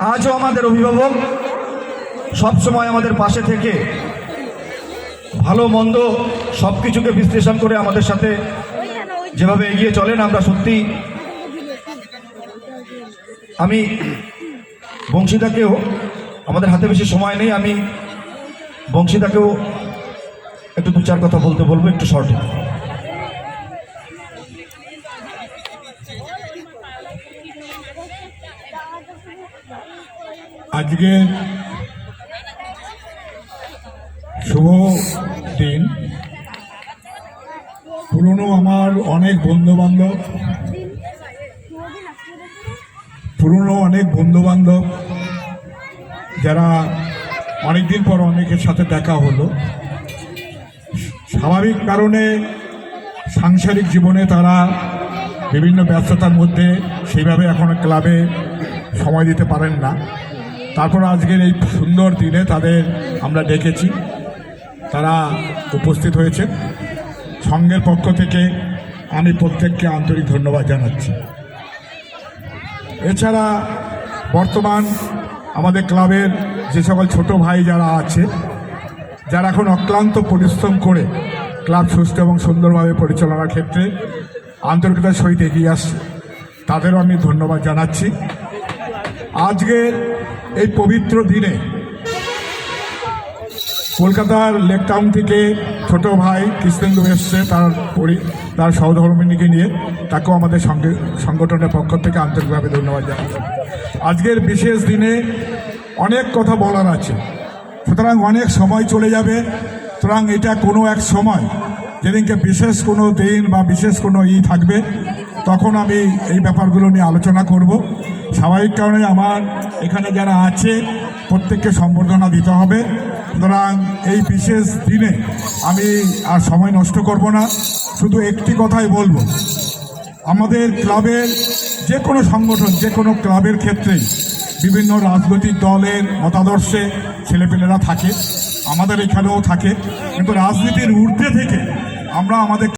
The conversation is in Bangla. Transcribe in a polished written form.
আজও আমাদের অভিভাবক, সবসময় আমাদের পাশে থেকে ভালো মন্দ সব কিছুকে বিশ্লেষণ করে আমাদের সাথে যেভাবে এগিয়ে চলেন, আমরা সত্যি, আমি বংশীদাকেও, আমাদের হাতে বেশি সময় নেই, আমি বংশীদাকেও একটু দু চার কথা বলতে বলবো, একটু শর্টে। আজকে শুভ দিন। পুরনো আমার অনেক বন্ধু বান্ধব যারা অনেকদিন পর অনেকের সাথে দেখা হলো। স্বাভাবিক কারণে সাংসারিক জীবনে তারা বিভিন্ন ব্যস্ততার মধ্যে সেইভাবে এখনো ক্লাবে সময় দিতে পারেন না। তারপর আজকের এই সুন্দর দিনে তাদের আমরা ডেকেছি, তারা উপস্থিত হয়েছে। সংঘের পক্ষ থেকে আমি প্রত্যেককে আন্তরিক ধন্যবাদ জানাচ্ছি। এছাড়া বর্তমান আমাদের ক্লাবের যে সকল ছোট ভাই যারা আছে, যারা এখন অক্লান্ত পরিশ্রম করে ক্লাব সুস্থ এবং সুন্দরভাবে পরিচালনার ক্ষেত্রে আন্তরিকতার সহিত এগিয়ে আসছে, তাদেরও আমি ধন্যবাদ জানাচ্ছি। আজকের এই পবিত্র দিনে কলকাতার লেক টাউন থেকে ছোট ভাই কৃষ্ণেন্দু এসছে তার সহধর্মিনীকে নিয়ে, তাকেও আমাদের সংগঠনের পক্ষ থেকে আন্তরিকভাবে ধন্যবাদ জানাচ্ছি। আজকের বিশেষ দিনে অনেক কথা বলার আছে, সুতরাং অনেক সময় চলে যাবে। সুতরাং এটা কোনো এক সময় যেদিনকে বিশেষ কোনো দিন বা বিশেষ কোনো থাকবে, তখন আমি এই ব্যাপারগুলো নিয়ে আলোচনা করব। স্বাভাবিক কারণে আমার এখানে যারা আছে প্রত্যেককে সম্বর্ধনা দিতে হবে। সুতরাং এই বিশেষ দিনে আমি আর সময় নষ্ট করব না, শুধু একটি কথাই বলবো, আমাদের ক্লাবের যে কোনো সংগঠন, যে কোনো ক্লাবের ক্ষেত্রেই বিভিন্ন রাজনৈতিক দলের মতাদর্শে ছেলেপেলেরা থাকে, আমাদের এখানেও থাকে, কিন্তু রাজনীতির ঊর্ধ্বে থেকে আমরা আমাদের